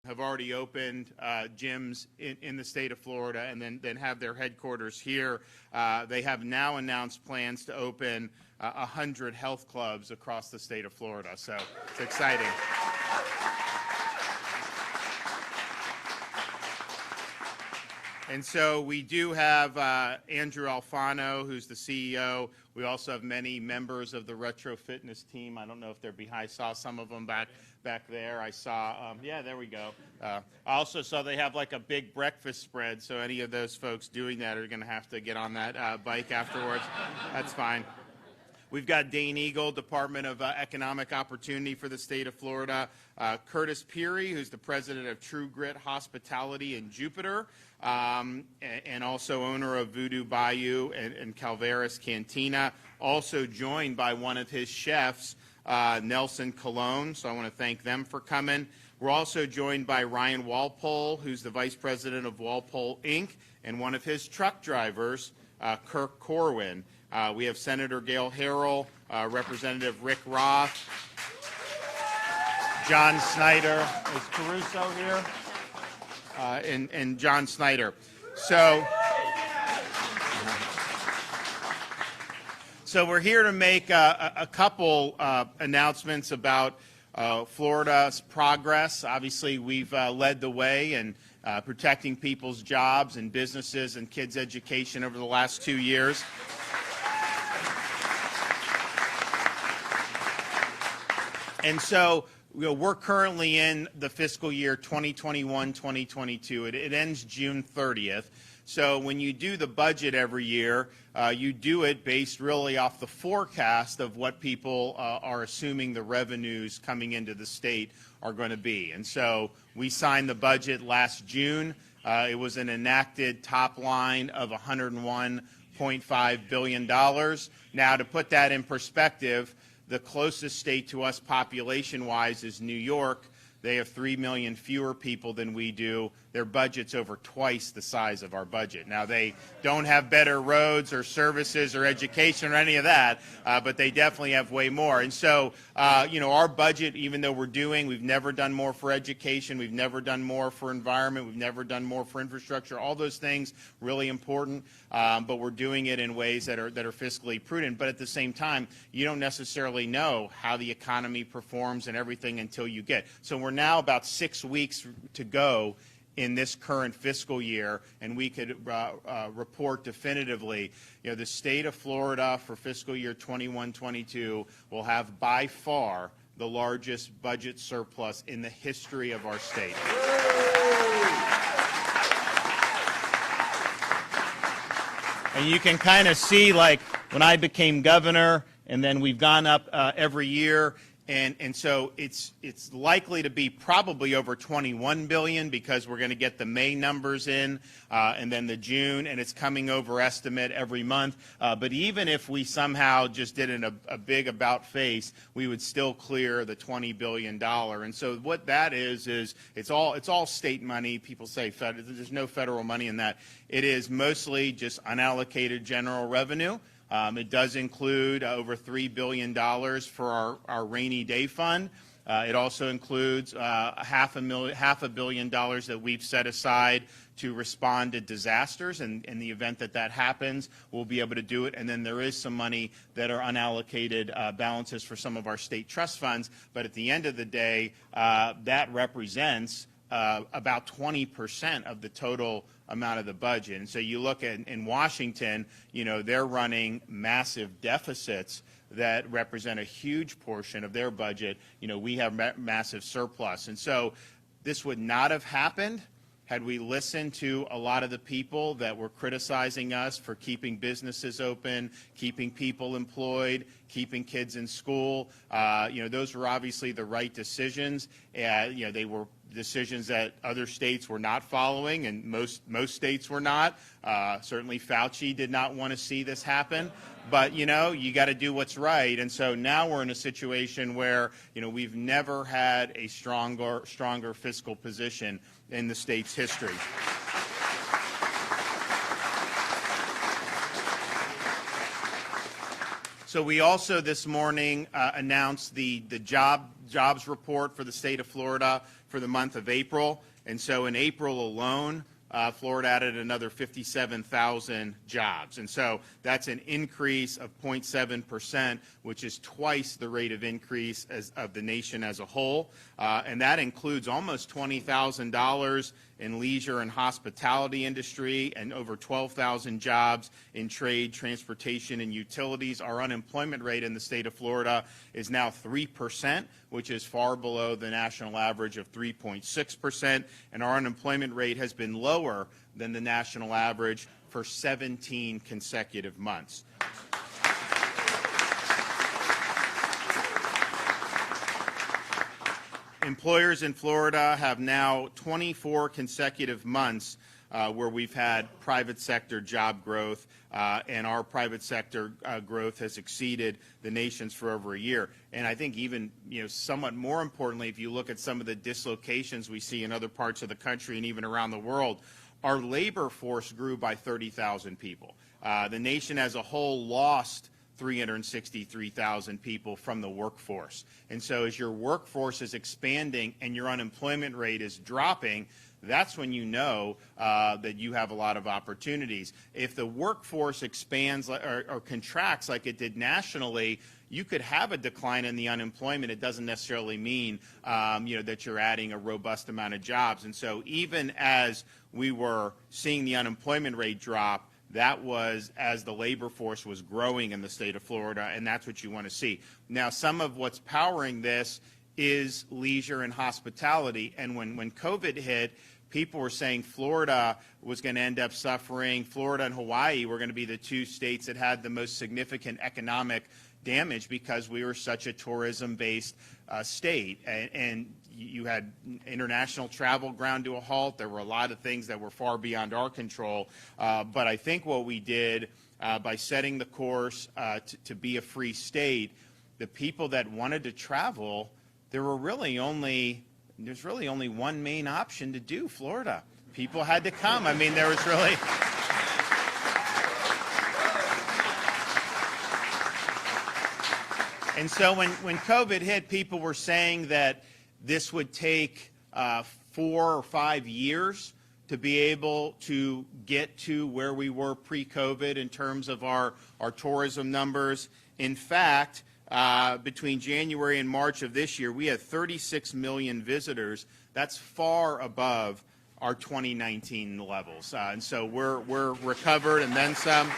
have already opened gyms in the state of Florida and then have their headquarters here. They have now announced plans to open 100 health clubs across the state of Florida. So it's exciting. And so we do have Andrew Alfano, who's the CEO. We also have many members of the Retro Fitness team. I don't know if they're behind. I saw some of them back there. I saw, yeah, there we go. I also saw they have like a big breakfast spread, so any of those folks doing that are going to have to get on that bike afterwards. That's fine. We've got Dane Eagle, Department of Economic Opportunity for the state of Florida. Curtis Peary, who's the president of True Grit Hospitality in Jupiter, and also owner of Voodoo Bayou and Calveras Cantina. Also joined by one of his chefs, Nelson Colon, so I want to thank them for coming. We're also joined by Ryan Walpole, who's the vice president of Walpole, Inc., and one of his truck drivers, Kirk Corwin. We have Senator Gail Harrell, Representative Rick Roth, John Snyder. Is Caruso here? And John Snyder. So we're here to make a couple announcements about Florida's progress. Obviously, we've led the way in protecting people's jobs and businesses and kids' education over the last 2 years. And so we're currently in the fiscal year 2021-2022. It ends June 30th. So when you do the budget every year, you do it based really off the forecast of what people are assuming the revenues coming into the state are going to be. And so we signed the budget last June. It was an enacted top line of $101.5 billion. Now, to put that in perspective, the closest state to us population-wise is New York. They have 3 million fewer people than we do. Their budget's over twice the size of our budget. Now, they don't have better roads or services or education or any of that, but they definitely have way more. And so, our budget, even though we've never done more for education, we've never done more for environment, we've never done more for infrastructure, all those things really important, but we're doing it in ways that are fiscally prudent. But at the same time, you don't necessarily know how the economy performs and everything until you get. So we're now about 6 weeks to go in this current fiscal year, and we could report definitively, the state of Florida for fiscal year 21-22 will have by far the largest budget surplus in the history of our state. And you can kind of see, like, when I became governor, and then we've gone up every year. And so it's likely to be probably over $21 billion because we're going to get the May numbers in and then the June, and it's coming over estimate every month. But even if we somehow just did a big about face, we would still clear the $20 billion. And so what that is it's all state money. People say there's no federal money in that. It is mostly just unallocated general revenue. It does include over $3 billion for our rainy day fund. It also includes $500 million that we've set aside to respond to disasters. And in the event that happens, we'll be able to do it. And then there is some money that are unallocated balances for some of our state trust funds. But at the end of the day, that represents about 20% of the total amount of the budget. And so you look at in Washington, they're running massive deficits that represent a huge portion of their budget. We have massive surplus. And so this would not have happened had we listened to a lot of the people that were criticizing us for keeping businesses open, keeping people employed, keeping kids in school. Those were obviously the right decisions. They were decisions that other states were not following, and most states were not. Certainly Fauci did not want to see this happen. But, you got to do what's right. And so now we're in a situation where, we've never had a stronger fiscal position in the state's history. So we also this morning announced the jobs report for the state of Florida for the month of April. And so in April alone, Florida added another 57,000 jobs. And so that's an increase of 0.7%, which is twice the rate of increase of the nation as a whole. And that includes almost $20,000 in leisure and hospitality industry and over 12,000 jobs in trade, transportation, and utilities. Our unemployment rate in the state of Florida is now 3%, which is far below the national average of 3.6%. And our unemployment rate has been lower than the national average for 17 consecutive months. Employers in Florida have now 24 consecutive months where we've had private sector job growth, and our private sector growth has exceeded the nation's for over a year. And I think even, somewhat more importantly, if you look at some of the dislocations we see in other parts of the country and even around the world, our labor force grew by 30,000 people. The nation as a whole lost 363,000 people from the workforce. And so as your workforce is expanding and your unemployment rate is dropping, that's when you know that you have a lot of opportunities. If the workforce expands or contracts like it did nationally, you could have a decline in the unemployment. It doesn't necessarily mean that you're adding a robust amount of jobs. And so even as we were seeing the unemployment rate drop, that was as the labor force was growing in the state of Florida, and that's what you want to see. Now, some of what's powering this is leisure and hospitality. And when COVID hit, people were saying Florida was going to end up suffering. Florida and Hawaii were going to be the two states that had the most significant economic damage because we were such a tourism-based state. And you had international travel ground to a halt. There were a lot of things that were far beyond our control. But I think what we did by setting the course to be a free state, the people that wanted to travel, there's really only one main option to do Florida. People had to come. I mean, there was really... And so when COVID hit, people were saying that this would take 4 or 5 years to be able to get to where we were pre-COVID in terms of our tourism numbers. In fact, between January and March of this year, we had 36 million visitors. That's far above our 2019 levels. And so we're recovered and then some.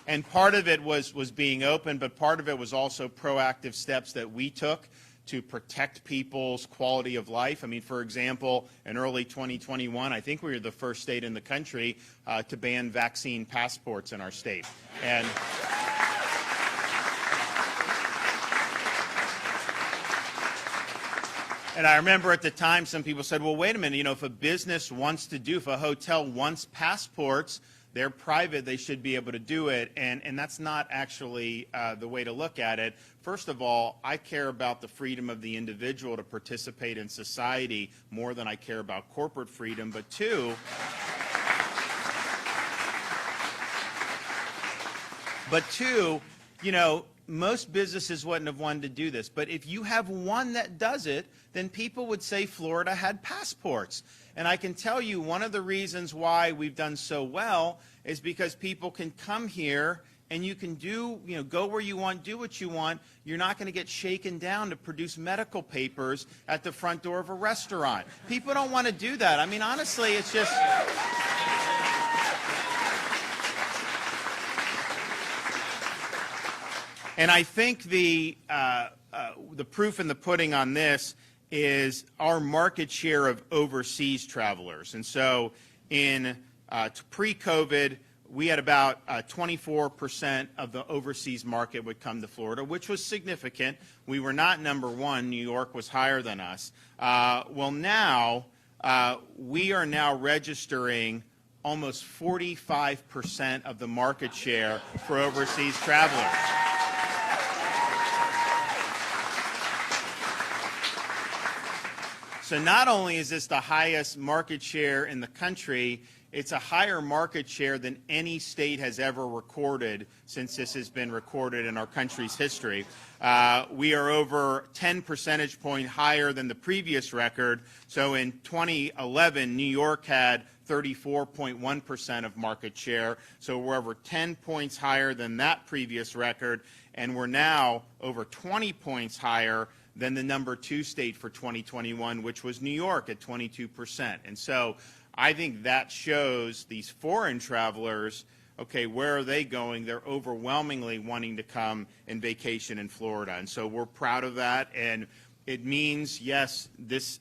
And part of it was being open, but part of it was also proactive steps that we took to protect people's quality of life. I mean, for example, in early 2021, I think we were the first state in the country to ban vaccine passports in our state. And I remember at the time some people said, well, wait a minute, if a business wants to if a hotel wants passports, they're private, they should be able to do it, and that's not actually the way to look at it. First of all, I care about the freedom of the individual to participate in society more than I care about corporate freedom. But two, most businesses wouldn't have wanted to do this. But if you have one that does it, then people would say Florida had passports. And I can tell you one of the reasons why we've done so well is because people can come here and you can go where you want, do what you want. You're not going to get shaken down to produce medical papers at the front door of a restaurant. People don't want to do that. I mean, honestly, it's just... And I think the proof in the pudding on this is our market share of overseas travelers. And so in pre-COVID, we had about 24% of the overseas market would come to Florida, which was significant. We were not number one. New York was higher than us. Well, now we are now registering almost 45% of the market share for overseas travelers. So not only is this the highest market share in the country, it's a higher market share than any state has ever recorded since this has been recorded in our country's history. We are over 10 percentage points higher than the previous record. So in 2011, New York had 34.1% of market share. So we're over 10 points higher than that previous record, and we're now over 20 points higher than the number 2 state for 2021, which was New York at 22%. And so I think that shows these foreign travelers, okay, where are they going? They're overwhelmingly wanting to come and vacation in Florida. And so we're proud of that. And it means, yes,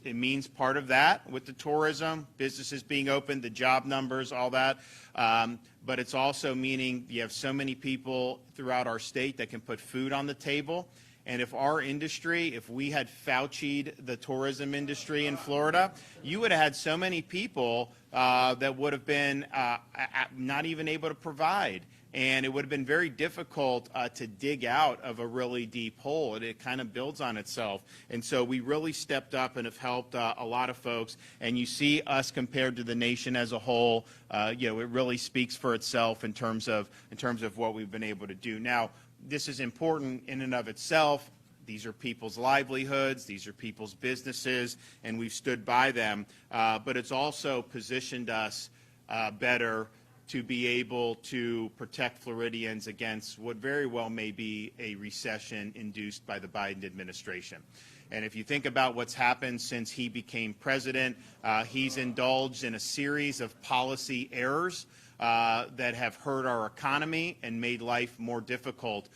it means part of that with the tourism, businesses being open, the job numbers, all that. But it's also meaning you have so many people throughout our state that can put food on the table. And if our industry, if we had Fauci'd the tourism industry in Florida, you would have had so many people that would have been not even able to provide. And it would have been very difficult to dig out of a really deep hole. It kind of builds on itself. And so we really stepped up and have helped a lot of folks. And you see us compared to the nation as a whole, you know, it really speaks for itself in terms of what we've been able to do. Now, this is important in and of itself. These are people's livelihoods. These are people's businesses, and we've stood by them. But it's also positioned us better to be able to protect Floridians against what very well may be a recession induced by the Biden administration. And if you think about what's happened since he became president, he's indulged in a series of policy errors that have hurt our economy and made life more difficult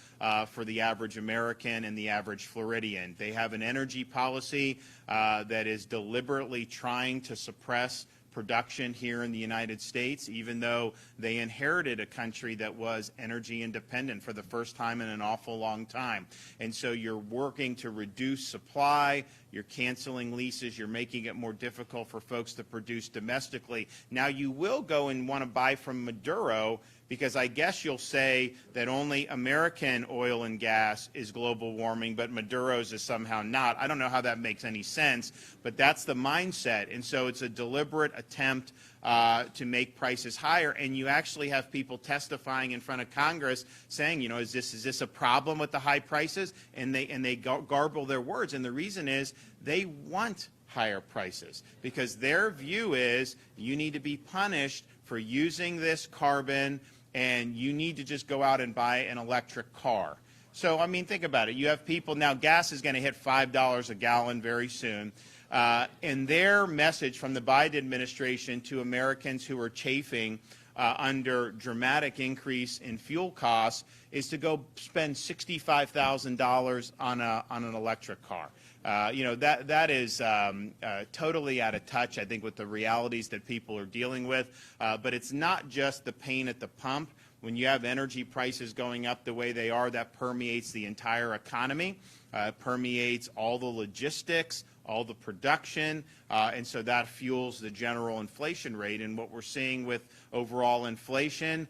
for the average American and the average Floridian. They have an energy policy that is deliberately trying to suppress production here in the United States, even though they inherited a country that was energy independent for the first time in an awful long time. And so you're working to reduce supply, you're canceling leases, you're making it more difficult for folks to produce domestically. Now you will go and want to buy from Maduro, because I guess you'll say that only American oil and gas is global warming, but Maduro's is somehow not. I don't know how that makes any sense, but that's the mindset. And so it's a deliberate attempt to make prices higher. And you actually have people testifying in front of Congress saying, you know, is this a problem with the high prices? And they garble their words. And the reason is they want higher prices, because their view is you need to be punished for using this carbon, and you need to just go out and buy an electric car. So, I mean, think about it. You have people now, gas is going to hit $5 a gallon very soon. And their message from the Biden administration to Americans who are chafing under dramatic increase in fuel costs is to go spend $65,000 on an electric car. You know, that is totally out of touch, I think, with the realities that people are dealing with. But it's not just the pain at the pump. When you have energy prices going up the way they are, that permeates the entire economy, permeates all the logistics, all the production, and so that fuels the general inflation rate. And what we're seeing with overall inflation,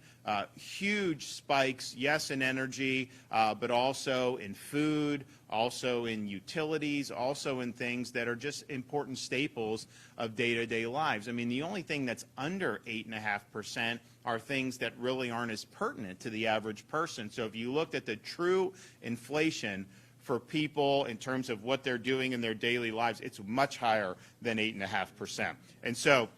huge spikes, yes, in energy, but also in food, also in utilities, also in things that are just important staples of day-to-day lives. I mean, the only thing that's under 8.5% are things that really aren't as pertinent to the average person. So if you looked at the true inflation for people in terms of what they're doing in their daily lives, it's much higher than 8.5%. And so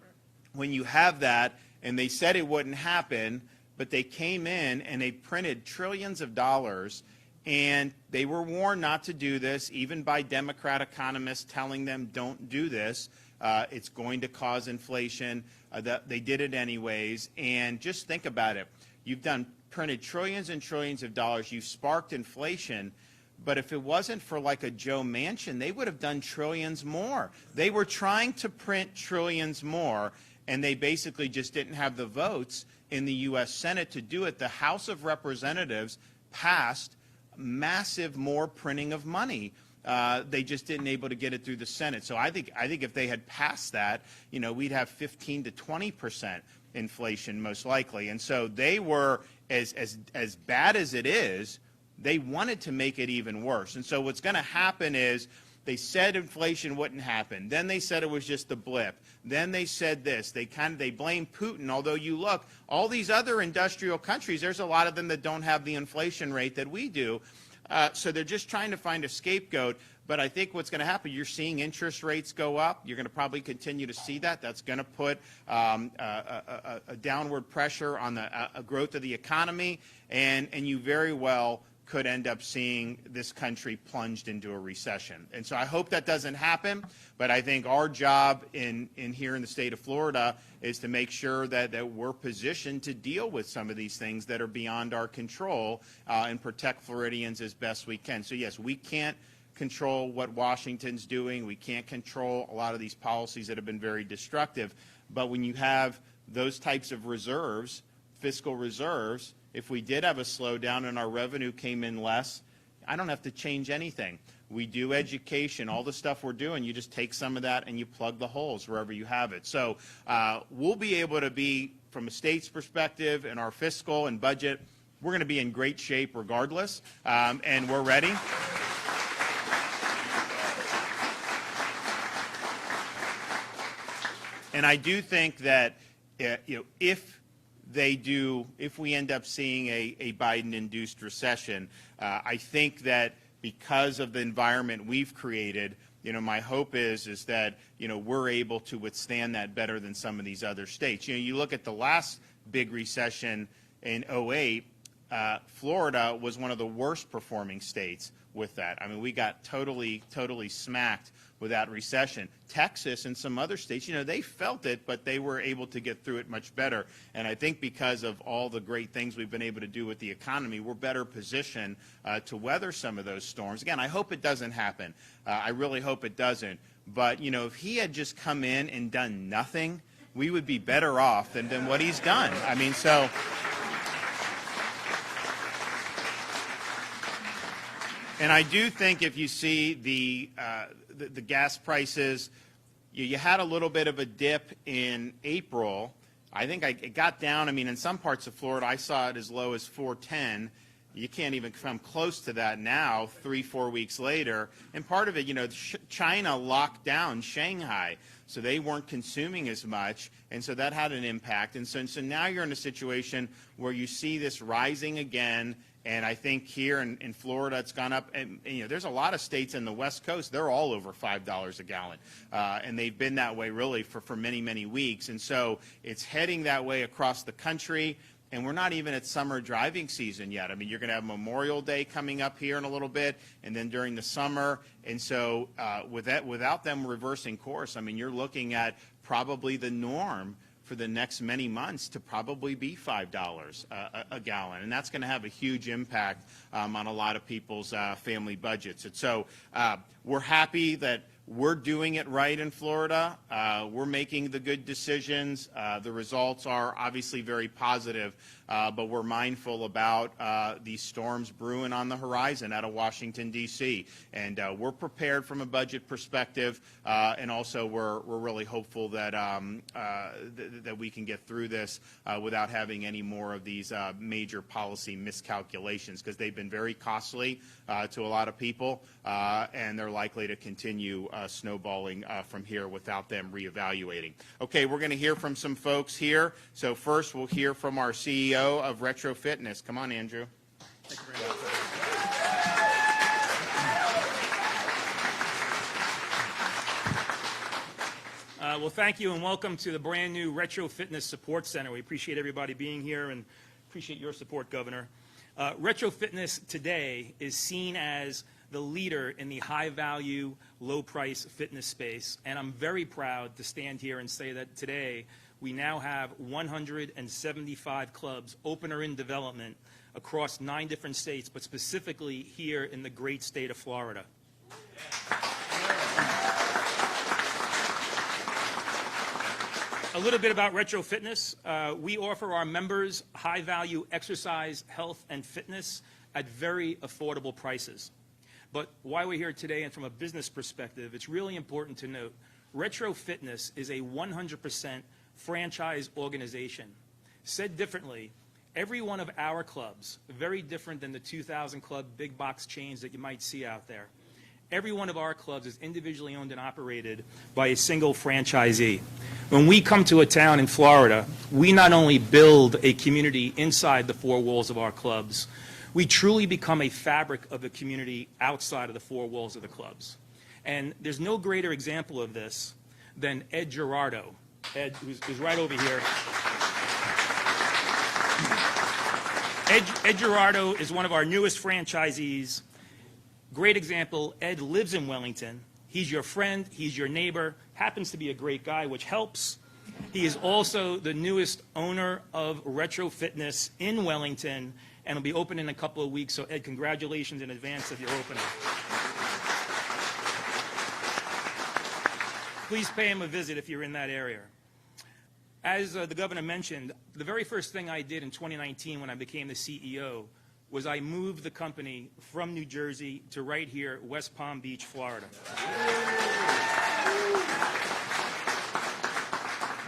when you have that, and they said it wouldn't happen, but they came in and they printed trillions of dollars, and they were warned not to do this, even by Democrat economists telling them don't do this. It's going to cause inflation. They did it anyways. And just think about it. You've printed trillions and trillions of dollars. You've sparked inflation. But if it wasn't for like a Joe Manchin, they would have done trillions more. They were trying to print trillions more, and they basically just didn't have the votes in the U.S. Senate to do it. The House of Representatives passed massive more printing of money. They just didn't able to get it through the Senate. So I think if they had passed that, you know, we'd have 15 to 20% inflation most likely. And so they were, as bad as it is, they wanted to make it even worse. And so what's going to happen is They said inflation wouldn't happen. Then they said it was just a blip. Then they said this. They blame Putin, although you look, all these other industrial countries, there's a lot of them that don't have the inflation rate that we do. So they're just trying to find a scapegoat. But I think what's going to happen, you're seeing interest rates go up. You're going to probably continue to see that. That's going to put a downward pressure on the growth of the economy, and you very well could end up seeing this country plunged into a recession. And so I hope that doesn't happen, but I think our job in here in the state of Florida is to make sure that we're positioned to deal with some of these things that are beyond our control and protect Floridians as best we can. So yes, we can't control what Washington's doing. We can't control a lot of these policies that have been very destructive. But when you have those types of reserves, fiscal reserves, if we did have a slowdown and our revenue came in less, I don't have to change anything. We do education, all the stuff we're doing, you just take some of that and you plug the holes wherever you have it. So we'll be able to be, from a state's perspective and our fiscal and budget, we're going to be in great shape regardless, and we're ready. And I do think that if we end up seeing a Biden-induced recession, I think that because of the environment we've created, my hope is that we're able to withstand that better than some of these other states. You look at the last big recession in 2008, Florida was one of the worst performing states with that. I mean, we got totally smacked with that recession. Texas and some other states, they felt it, but they were able to get through it much better. And I think because of all the great things we've been able to do with the economy, we're better positioned to weather some of those storms. Again, I hope it doesn't happen. I really hope it doesn't. But, if he had just come in and done nothing, we would be better off than what he's done. I mean, so... And I do think if you see the gas prices, you had a little bit of a dip in April. I think it got down. I mean, in some parts of Florida, I saw it as low as 410. You can't even come close to that now, 3-4 weeks later. And part of it, China locked down Shanghai, so they weren't consuming as much, and so that had an impact. And so now you're in a situation where you see this rising again. And I think here in Florida, it's gone up. And there's a lot of states in the West Coast, they're all over $5 a gallon. And they've been that way really for many, many weeks. And so it's heading that way across the country. And we're not even at summer driving season yet. I mean, you're going to have Memorial Day coming up here in a little bit, and then during the summer. And so without them reversing course, I mean, you're looking at probably the norm for the next many months to probably be $5 a gallon. And that's going to have a huge impact on a lot of people's family budgets. And so we're happy that we're doing it right in Florida. We're making the good decisions. The results are obviously very positive, but we're mindful about these storms brewing on the horizon out of Washington, D.C. And we're prepared from a budget perspective, and also we're really hopeful that that we can get through this without having any more of these major policy miscalculations, because they've been very costly to a lot of people, and they're likely to continue snowballing from here without them reevaluating. Okay, we're going to hear from some folks here. So first we'll hear from our CEO of Retro Fitness. Come on, Andrew. Thank you very much. Well, thank you and welcome to the brand new Retro Fitness Support Center. We appreciate everybody being here and appreciate your support, Governor. Retro Fitness today is seen as the leader in the high-value, low-price fitness space, and I'm very proud to stand here and say that today we now have 175 clubs open or in development across 9 different states, but specifically here in the great state of Florida. A little bit about Retro Fitness. We offer our members high-value exercise, health, and fitness at very affordable prices. But why we're here today and from a business perspective, it's really important to note Retro Fitness is a 100% franchise organization. Said differently, every one of our clubs, very different than the 2,000 club big box chains that you might see out there. every one of our clubs is individually owned and operated by a single franchisee. When we come to a town in Florida, we not only build a community inside the four walls of our clubs, we truly become a fabric of the community outside of the four walls of the clubs. And there's no greater example of this than Ed Gerardo. Ed, who's right over here. Ed Gerardo is one of our newest franchisees. Great example, Ed lives in Wellington. He's your friend, he's your neighbor, happens to be a great guy, which helps. He is also the newest owner of Retro Fitness in Wellington, and will be open in a couple of weeks. So Ed, congratulations in advance of your opening. Please pay him a visit if you're in that area. As the governor mentioned, the very first thing I did in 2019 when I became the CEO was I moved the company from New Jersey to right here, West Palm Beach, Florida.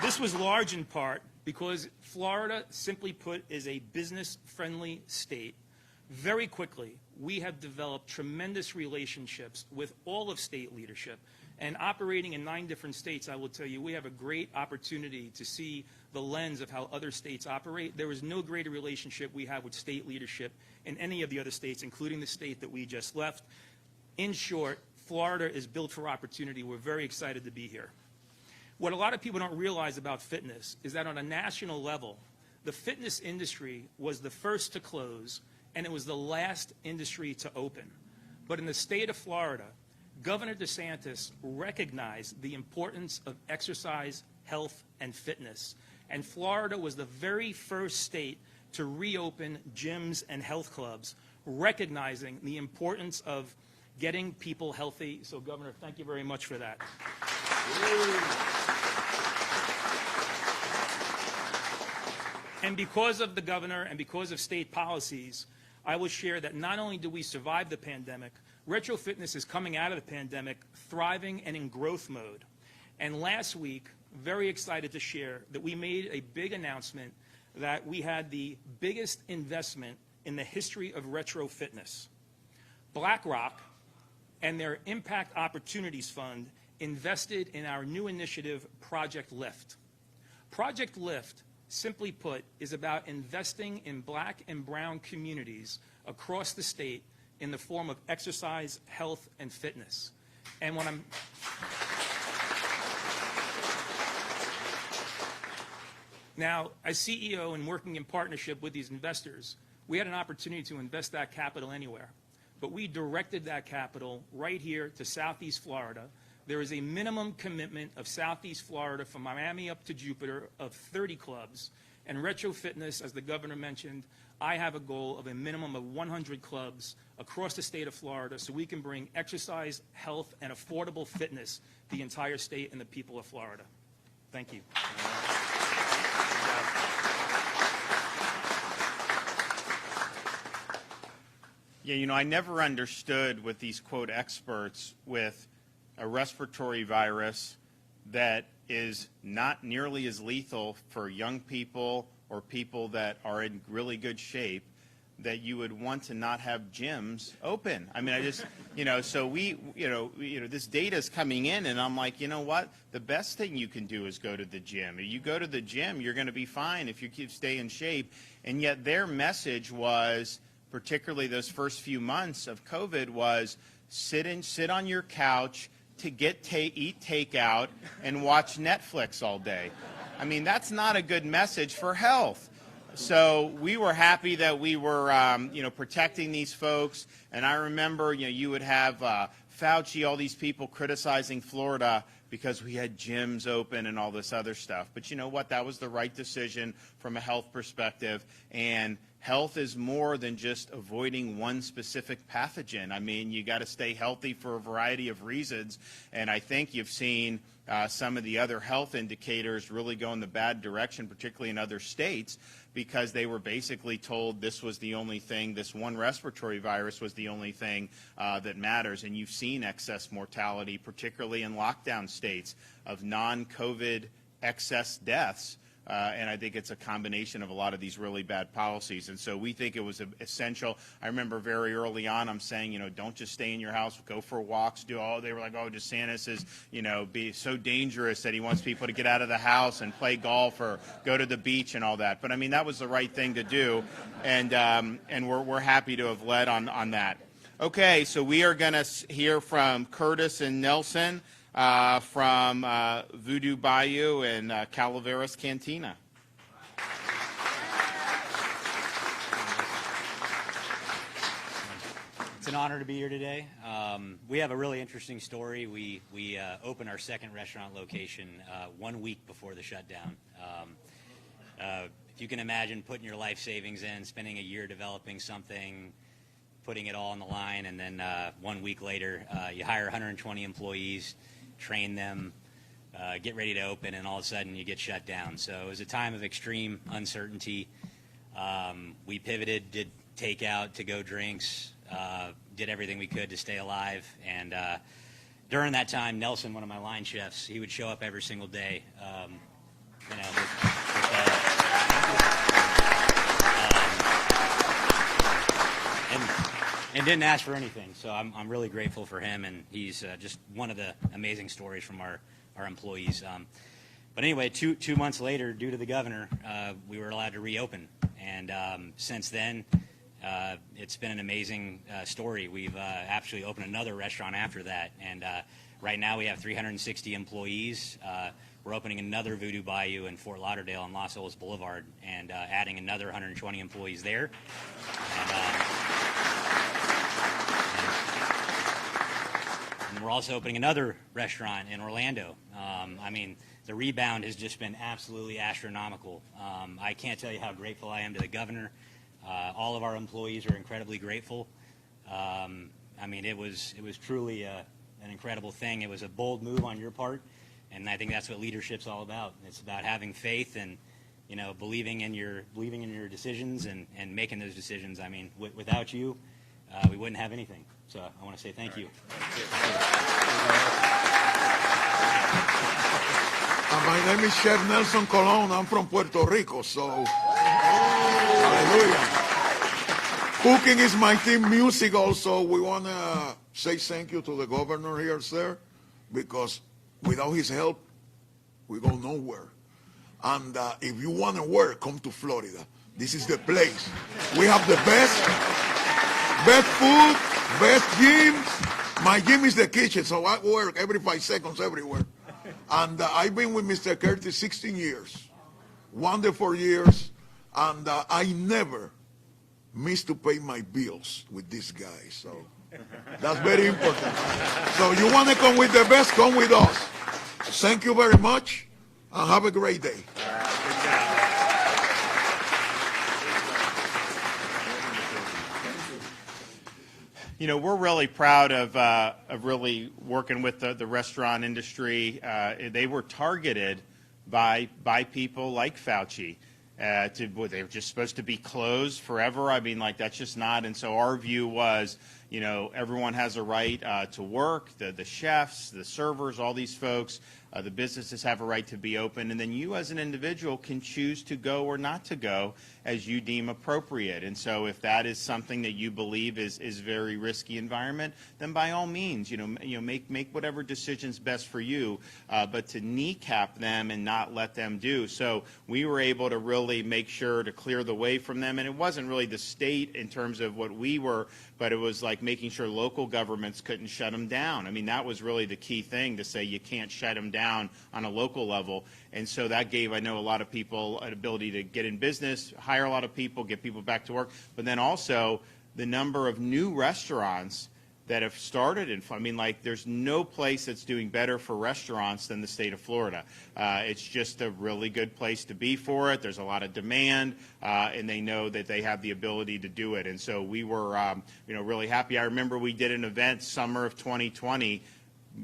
This was large in part because Florida, simply put, is a business-friendly state. Very quickly, we have developed tremendous relationships with all of state leadership. And operating in 9 different states, I will tell you, we have a great opportunity to see the lens of how other states operate. There is no greater relationship we have with state leadership in any of the other states, including the state that we just left. In short, Florida is built for opportunity. We're very excited to be here. What a lot of people don't realize about fitness is that on a national level, the fitness industry was the first to close, and it was the last industry to open. But in the state of Florida, Governor DeSantis recognized the importance of exercise, health, and fitness. And Florida was the very first state to reopen gyms and health clubs, recognizing the importance of getting people healthy. So, Governor, thank you very much for that. And because of the governor and because of state policies, I will share that not only do we survive the pandemic, Retro Fitness is coming out of the pandemic thriving and in growth mode. And last week, very excited to share that we made a big announcement that we had the biggest investment in the history of Retro Fitness. BlackRock and their Impact Opportunities Fund invested in our new initiative, Project Lift. Project Lift, simply put, is about investing in black and brown communities across the state in the form of exercise, health, and fitness. And when I'm now, as CEO and working in partnership with these investors, we had an opportunity to invest that capital anywhere. But we directed that capital right here to Southeast Florida. There is a minimum commitment of Southeast Florida from Miami up to Jupiter of 30 clubs. And Retro Fitness, as the governor mentioned, I have a goal of a minimum of 100 clubs across the state of Florida so we can bring exercise, health, and affordable fitness to the entire state and the people of Florida. Thank you. Yeah, you know, I never understood with these, quote, experts with a respiratory virus that is not nearly as lethal for young people or people that are in really good shape, that you would want to not have gyms open. I mean, I just, you know, so this data is coming in, and I'm like, you know what? The best thing you can do is go to the gym. If you go to the gym, you're going to be fine if you stay in shape. And yet their message was, particularly those first few months of COVID, was sit on your couch to eat takeout and watch Netflix all day. I mean, that's not a good message for health. So we were happy that we were, protecting these folks. And I remember, you would have Fauci, all these people criticizing Florida because we had gyms open and all this other stuff. But you know what? That was the right decision from a health perspective. And health is more than just avoiding one specific pathogen. I mean, you got to stay healthy for a variety of reasons. And I think you've seen some of the other health indicators really go in the bad direction, particularly in other states, because they were basically told this was the only thing, this one respiratory virus was the only thing that matters. And you've seen excess mortality, particularly in lockdown states, of non-COVID excess deaths and I think it's a combination of a lot of these really bad policies. And so we think it was essential. I remember very early on, I'm saying, don't just stay in your house, go for walks, they were like, oh, DeSantis is, be so dangerous that he wants people to get out of the house and play golf or go to the beach and all that. But I mean, that was the right thing to do, and we're happy to have led on that. Okay, so we are going to hear from Curtis and Nelson from Voodoo Bayou and Calaveras Cantina. It's an honor to be here today. We have a really interesting story. We opened our second restaurant location 1 week before the shutdown. If you can imagine putting your life savings in, spending a year developing something, putting it all on the line, and then 1 week later, you hire 120 employees, train them, get ready to open, and all of a sudden you get shut down. So it was a time of extreme uncertainty. We pivoted, did takeout, to-go drinks, did everything we could to stay alive. And during that time, Nelson, one of my line chefs, he would show up every single day, and didn't ask for anything. So I'm really grateful for him, and he's just one of the amazing stories from our employees. But anyway, two months later, due to the governor, we were allowed to reopen. And since then, it's been an amazing story. We've actually opened another restaurant after that. And right now we have 360 employees. We're opening another Voodoo Bayou in Fort Lauderdale on Los Olas Boulevard, and adding another 120 employees there. And we're also opening another restaurant in Orlando. I mean, the rebound has just been absolutely astronomical. I can't tell you how grateful I am to the governor. All of our employees are incredibly grateful. I mean, it was truly an incredible thing. It was a bold move on your part, and I think that's what leadership's all about. It's about having faith and believing in your decisions and making those decisions. I mean, without you, we wouldn't have anything. So I want to say thank you. My name is Chef Nelson Colon. I'm from Puerto Rico, so hallelujah. Cooking is my team. Music also. We want to say thank you to the governor here, sir, because without his help, we go nowhere. And if you want to work, come to Florida. This is the place. We have the best food, best gym. My gym is the kitchen, so I work every 5 seconds everywhere. And I've been with Mr. Curtis 16 years, wonderful years, and I never miss to pay my bills with this guy. So that's very important. So you want to come with the best, come with us. Thank you very much, and have a great day. We're really proud of really working with the restaurant industry. They were targeted by people like Fauci. They were just supposed to be closed forever. I mean, that's just not. And so our view was, everyone has a right to work. The chefs, the servers, all these folks. The businesses have a right to be open, and then you as an individual can choose to go or not to go as you deem appropriate. And so if that is something that you believe is very risky environment, then by all means, make whatever decision's best for you, but to kneecap them and not let them do. So we were able to really make sure to clear the way from them, and it wasn't really the state in terms of what we were, but it was like making sure local governments couldn't shut them down. I mean, that was really the key thing, to say you can't shut them down on a local level. And so that gave, I know, a lot of people an ability to get in business, hire a lot of people, get people back to work. But then also the number of new restaurants that have started there's no place that's doing better for restaurants than the state of Florida. It's just a really good place to be for it. There's a lot of demand, and they know that they have the ability to do it. And so we were, really happy. I remember we did an event summer of 2020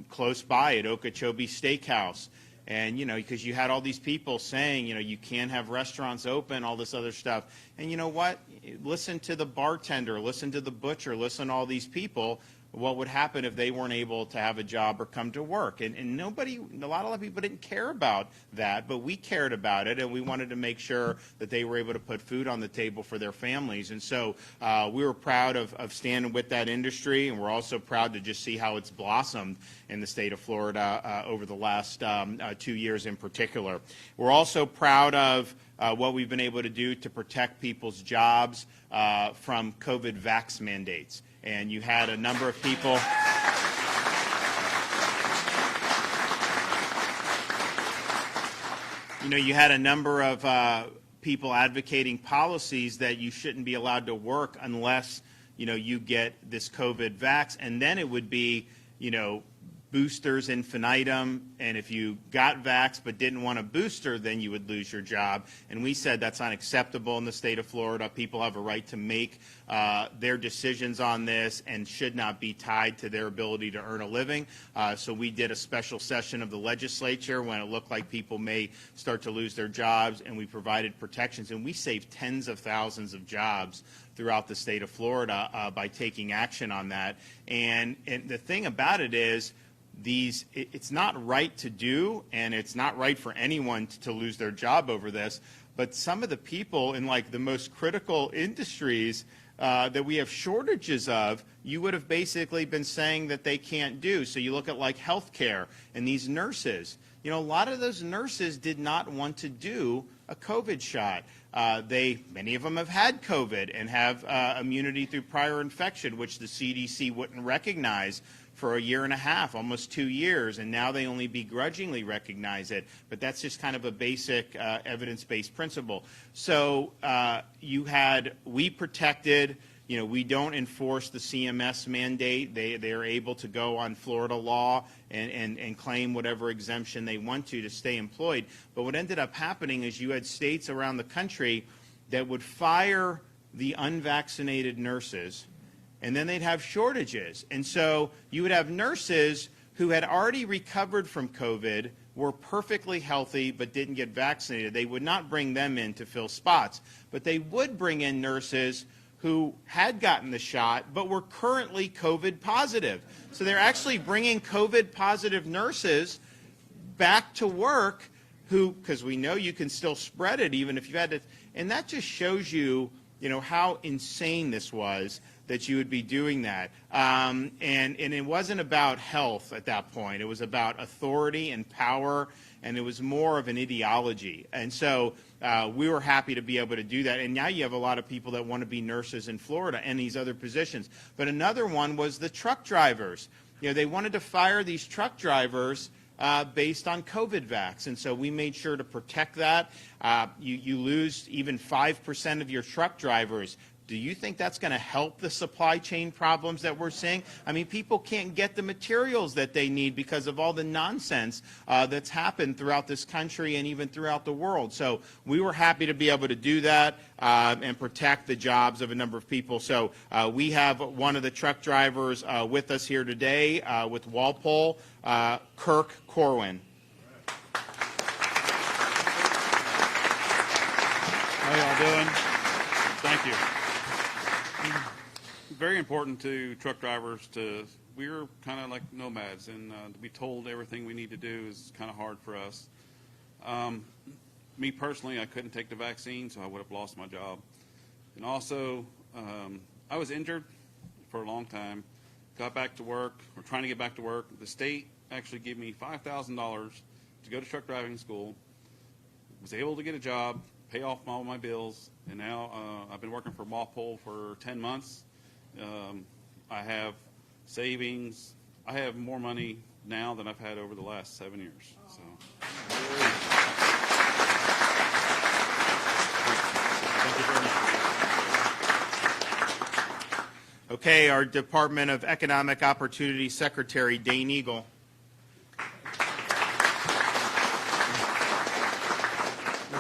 close by at Okeechobee Steakhouse. And, because you had all these people saying, you can't have restaurants open, all this other stuff. And you know what? Listen to the bartender, listen to the butcher, listen to all these people. what would happen if they weren't able to have a job or come to work. And a lot of people didn't care about that, but we cared about it, and we wanted to make sure that they were able to put food on the table for their families. And so we were proud of standing with that industry, and we're also proud to just see how it's blossomed in the state of Florida over the last 2 years in particular. We're also proud of what we've been able to do to protect people's jobs from COVID vax mandates. And you had a number of people. You had a number of people advocating policies that you shouldn't be allowed to work unless, you get this COVID vax. And then it would be, boosters infinitum, and if you got vaxxed but didn't want a booster, then you would lose your job. And we said that's unacceptable in the state of Florida. People have a right to make their decisions on this and should not be tied to their ability to earn a living. So we did a special session of the legislature when it looked like people may start to lose their jobs, and we provided protections, and we saved tens of thousands of jobs throughout the state of Florida by taking action on that. And the thing about it is, it's not right to do, and it's not right for anyone to lose their job over this, but some of the people in the most critical industries that we have shortages of, you would have basically been saying that they can't do. So you look at healthcare and these nurses. A lot of those nurses did not want to do a COVID shot. Many of them have had COVID and have immunity through prior infection, which the CDC wouldn't recognize for a year and a half, almost 2 years, and now they only begrudgingly recognize it. But that's just kind of a basic evidence-based principle. So we protected, we don't enforce the CMS mandate. They are able to go on Florida law and claim whatever exemption they want to stay employed. But what ended up happening is you had states around the country that would fire the unvaccinated nurses, and then they'd have shortages. And so you would have nurses who had already recovered from COVID, were perfectly healthy, but didn't get vaccinated. They would not bring them in to fill spots, but they would bring in nurses who had gotten the shot but were currently COVID positive. So they're actually bringing COVID positive nurses back to work because we know you can still spread it even if you had to. And that just shows you, how insane this was, that you would be doing that. And it wasn't about health at that point. It was about authority and power, and it was more of an ideology. And so we were happy to be able to do that. And now you have a lot of people that want to be nurses in Florida and these other positions. But another one was the truck drivers. They wanted to fire these truck drivers based on COVID vax. And so we made sure to protect that. You lose even 5% of your truck drivers. Do you think that's going to help the supply chain problems that we're seeing? I mean, people can't get the materials that they need because of all the nonsense that's happened throughout this country and even throughout the world. So we were happy to be able to do that and protect the jobs of a number of people. So we have one of the truck drivers with us here today with Walpole, Kirk Corwin. How y'all doing? Thank you. Very important to truck drivers we're kind of like nomads, and to be told everything we need to do is kind of hard for us. Me personally, I couldn't take the vaccine, so I would have lost my job. And also, I was injured for a long time, got back to work, or trying to get back to work. The state actually gave me $5,000 to go to truck driving school, was able to get a job, pay off all my bills, and now I've been working for Walpole for 10 months. I have savings. I have more money now than I've had over the last 7 years. So. Thank you very much. Okay, our Department of Economic Opportunity Secretary, Dane Eagle.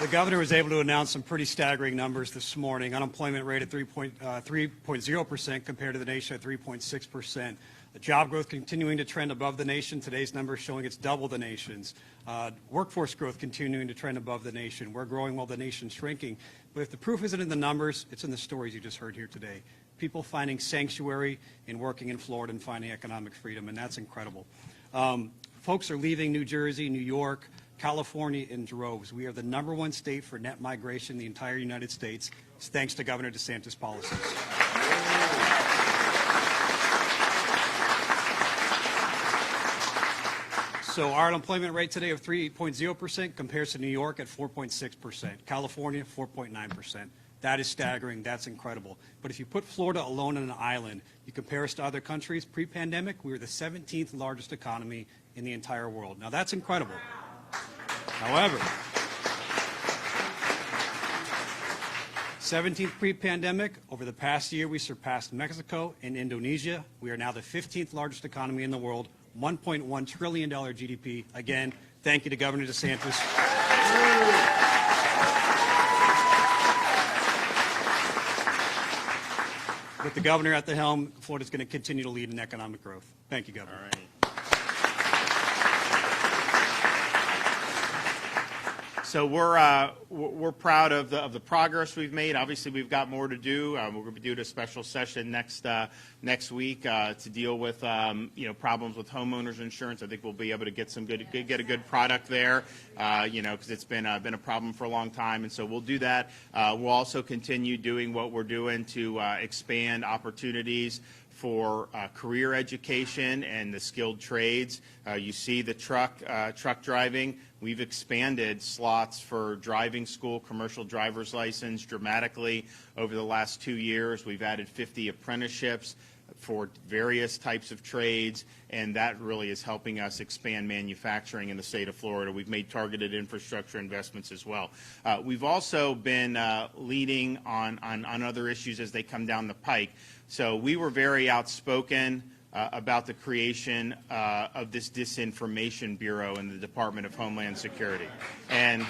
The governor was able to announce some pretty staggering numbers this morning. Unemployment rate at 3.0% compared to the nation at 3.6%. The job growth continuing to trend above the nation. Today's numbers showing it's double the nation's. Workforce growth continuing to trend above the nation. We're growing while the nation's shrinking. But if the proof isn't in the numbers, it's in the stories you just heard here today. people finding sanctuary and working in Florida and finding economic freedom, and that's incredible. Folks are leaving New Jersey, New York, California in droves. We are the #1 state for net migration in the entire United States. It's thanks to Governor DeSantis' policies. So our unemployment rate today of 3.0% compares to New York at 4.6%, California 4.9%. That is staggering. That's incredible. But if you put Florida alone on an island, you compare us to other countries, pre-pandemic, we were the 17th largest economy in the entire world. Now, that's incredible. However, 17th pre-pandemic, over the past year, we surpassed Mexico and Indonesia. We are now the 15th largest economy in the world, $1.1 trillion GDP. Again, thank you to Governor DeSantis. With the governor at the helm, Florida's going to continue to lead in economic growth. Thank you, Governor. All right. So we're proud of the progress we've made. Obviously, we've got more to do. We're going to be doing a special session next week to deal with problems with homeowners insurance. I think we'll be able to get a good product there, because it's been a problem for a long time, and so we'll do that. We'll also continue doing what we're doing to expand opportunities for career education and the skilled trades. You see the truck driving. We've expanded slots for driving school, commercial driver's license dramatically over the last 2 years. We've added 50 apprenticeships for various types of trades, and that really is helping us expand manufacturing in the state of Florida. We've made targeted infrastructure investments as well. We've also been leading on other issues as they come down the pike. So we were very outspoken about the creation of this Disinformation Bureau in the Department of Homeland Security. And,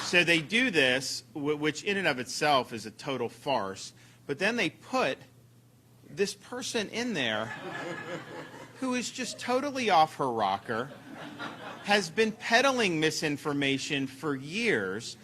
so they do this, which in and of itself is a total farce, but then they put this person in there who is just totally off her rocker, has been peddling misinformation for years,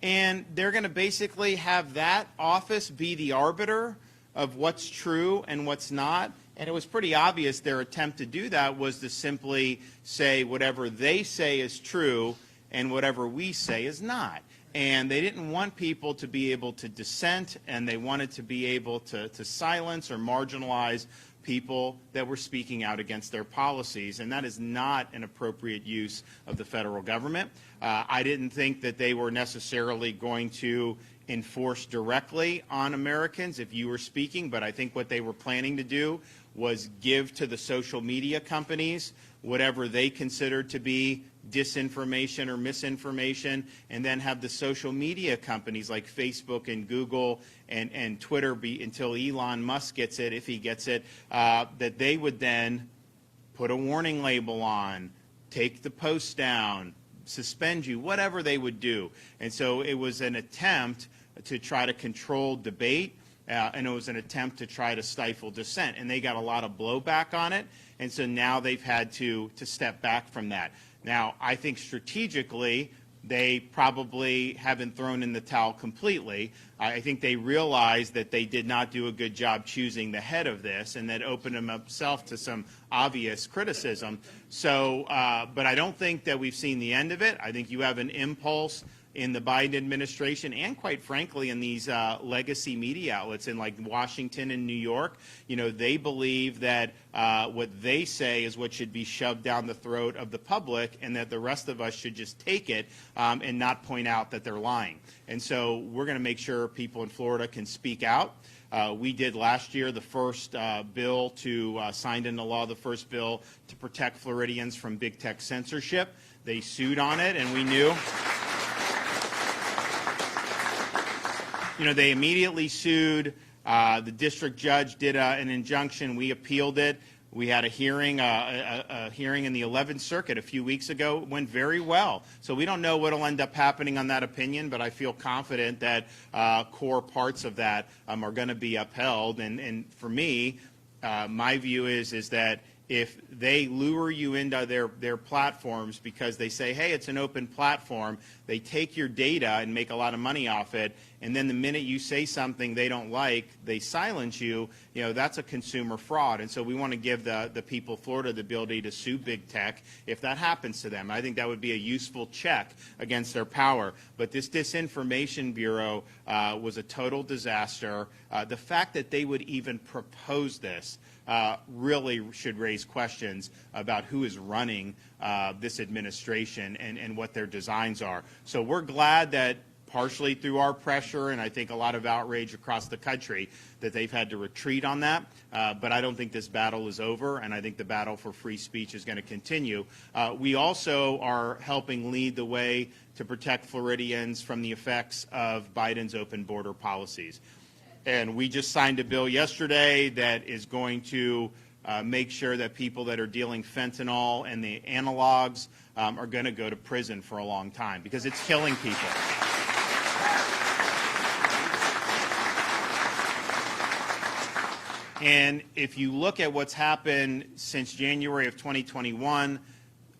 and they're going to basically have that office be the arbiter of what's true and what's not. And it was pretty obvious their attempt to do that was to simply say whatever they say is true and whatever we say is not. And they didn't want people to be able to dissent, and they wanted to be able to silence or marginalize people that were speaking out against their policies, and that is not an appropriate use of the federal government. I didn't think that they were necessarily going to enforce directly on Americans if you were speaking, but I think what they were planning to do was give to the social media companies whatever they considered to be disinformation or misinformation, and then have the social media companies like Facebook and Google and Twitter until Elon Musk gets it, if he gets it, that they would then put a warning label on, take the post down, suspend you, whatever they would do. And so it was an attempt to try to control debate, and it was an attempt to try to stifle dissent. And they got a lot of blowback on it, and so now they've had to step back from that. Now, I think strategically, they probably haven't thrown in the towel completely. I think they realized that they did not do a good job choosing the head of this, and that opened himself to some obvious criticism. So, but I don't think that we've seen the end of it. I think you have an impulse in the Biden administration, and quite frankly in these legacy media outlets in like Washington and New York. They believe that what they say is what should be shoved down the throat of the public, and that the rest of us should just take it and not point out that they're lying. And so we're going to make sure people in Florida can speak out. We did last year the first bill to signed into law, the first bill to protect Floridians from big tech censorship. They sued on it, and we knew. They immediately sued. The district judge did an injunction. We appealed it. We had a hearing in the 11th Circuit a few weeks ago. It went very well. So we don't know what will end up happening on that opinion, but I feel confident that core parts of that are going to be upheld. And for me, my view is that if they lure you into their platforms because they say, hey, it's an open platform, they take your data and make a lot of money off it, and then the minute you say something they don't like, they silence you, that's a consumer fraud. And so we want to give the people of Florida the ability to sue big tech if that happens to them. I think that would be a useful check against their power. But this Disinformation Bureau was a total disaster. The fact that they would even propose this really should raise questions about who is running this administration and what their designs are. So we're glad that partially through our pressure and I think a lot of outrage across the country that they've had to retreat on that. But I don't think this battle is over, and I think the battle for free speech is going to continue. We also are helping lead the way to protect Floridians from the effects of Biden's open border policies. And we just signed a bill yesterday that is going to make sure that people that are dealing fentanyl and the analogs are going to go to prison for a long time because it's killing people. And if you look at what's happened since January of 2021,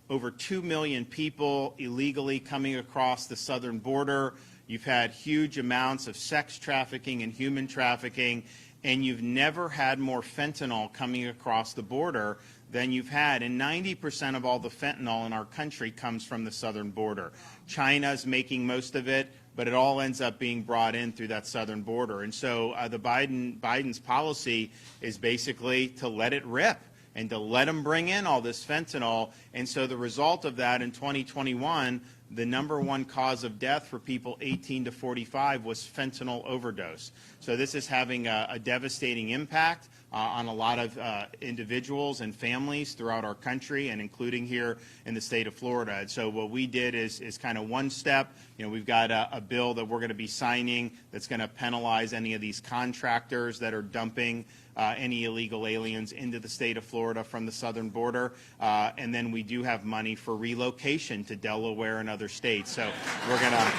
over 2 million people illegally coming across the southern border. You've had huge amounts of sex trafficking and human trafficking, and you've never had more fentanyl coming across the border than you've had. And 90% of all the fentanyl in our country comes from the southern border. China's making most of it, but it all ends up being brought in through that southern border. And so Biden's policy is basically to let it rip and to let them bring in all this fentanyl. And so the result of that in 2021, the #1 cause of death for people 18 to 45 was fentanyl overdose. So this is having a devastating impact on a lot of individuals and families throughout our country, and including here in the state of Florida. And so what we did is kind of one step. We've got a bill that we're going to be signing that's going to penalize any of these contractors that are dumping any illegal aliens into the state of Florida from the southern border. And then we do have money for relocation to Delaware and other states. So we're going to...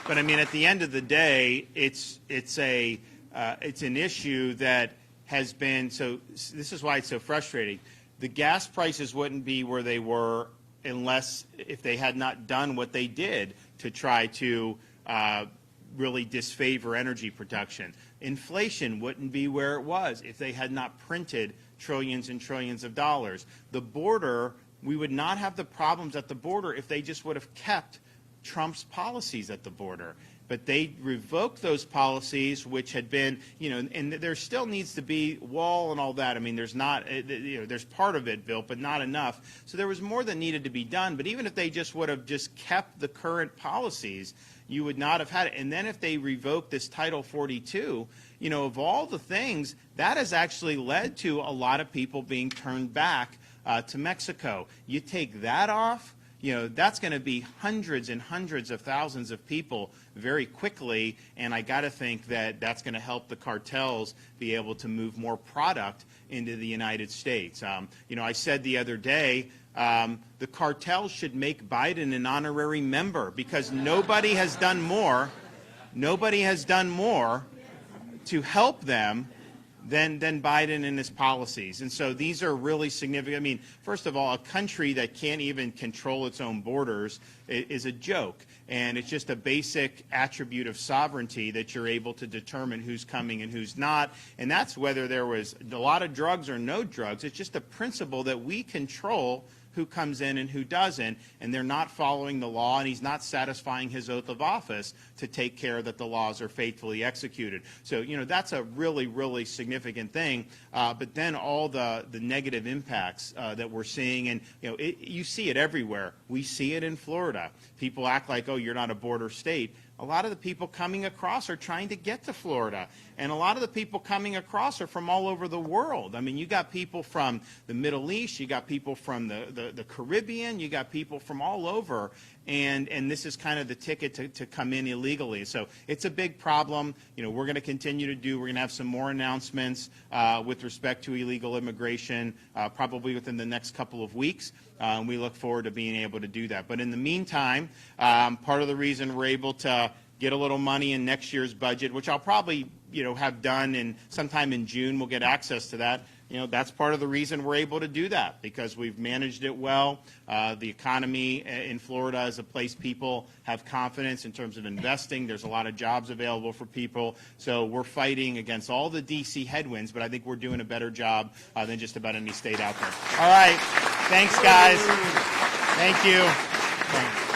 But I mean, at the end of the day, it's an issue that has been so. This is why it's so frustrating. The gas prices wouldn't be where they were if they had not done what they did to try to really disfavor energy production. Inflation wouldn't be where it was if they had not printed trillions and trillions of dollars. The border, we would not have the problems at the border if they just would have kept Trump's policies at the border. But they revoked those policies, which had been, and there still needs to be wall and all that. I mean, there's not, there's part of it built, but not enough. So there was more that needed to be done. But even if they just would have just kept the current policies, you would not have had it. And then if they revoke this Title 42, of all the things, that has actually led to a lot of people being turned back to Mexico. You take that off, that's going to be hundreds and hundreds of thousands of people very quickly, and I got to think that that's going to help the cartels be able to move more product into the United States. I said the other day, the cartels should make Biden an honorary member because nobody has done more to help them than Biden and his policies. And so these are really significant. I mean, first of all, a country that can't even control its own borders is a joke. And it's just a basic attribute of sovereignty that you're able to determine who's coming and who's not. And that's whether there was a lot of drugs or no drugs. It's just a principle that we control who comes in and who doesn't, and they're not following the law, and he's not satisfying his oath of office to take care that the laws are faithfully executed. So, that's a really, really significant thing. But then all the negative impacts that we're seeing, and, you see it everywhere. We see it in Florida. People act like, oh, you're not a border state. A lot of the people coming across are trying to get to Florida. And a lot of the people coming across are from all over the world. I mean, you got people from the Middle East, you got people from the Caribbean, you got people from all over. And this is kind of the ticket to come in illegally. So it's a big problem. We're going to continue we're going to have some more announcements with respect to illegal immigration probably within the next couple of weeks. We look forward to being able to do that. But in the meantime, part of the reason we're able to get a little money in next year's budget, which I'll probably, have done in sometime in June. We'll get access to that. That's part of the reason we're able to do that, because we've managed it well. The economy in Florida is a place people have confidence in terms of investing. There's a lot of jobs available for people. So we're fighting against all the D.C. headwinds, but I think we're doing a better job than just about any state out there. All right. Thanks, guys. Thank you.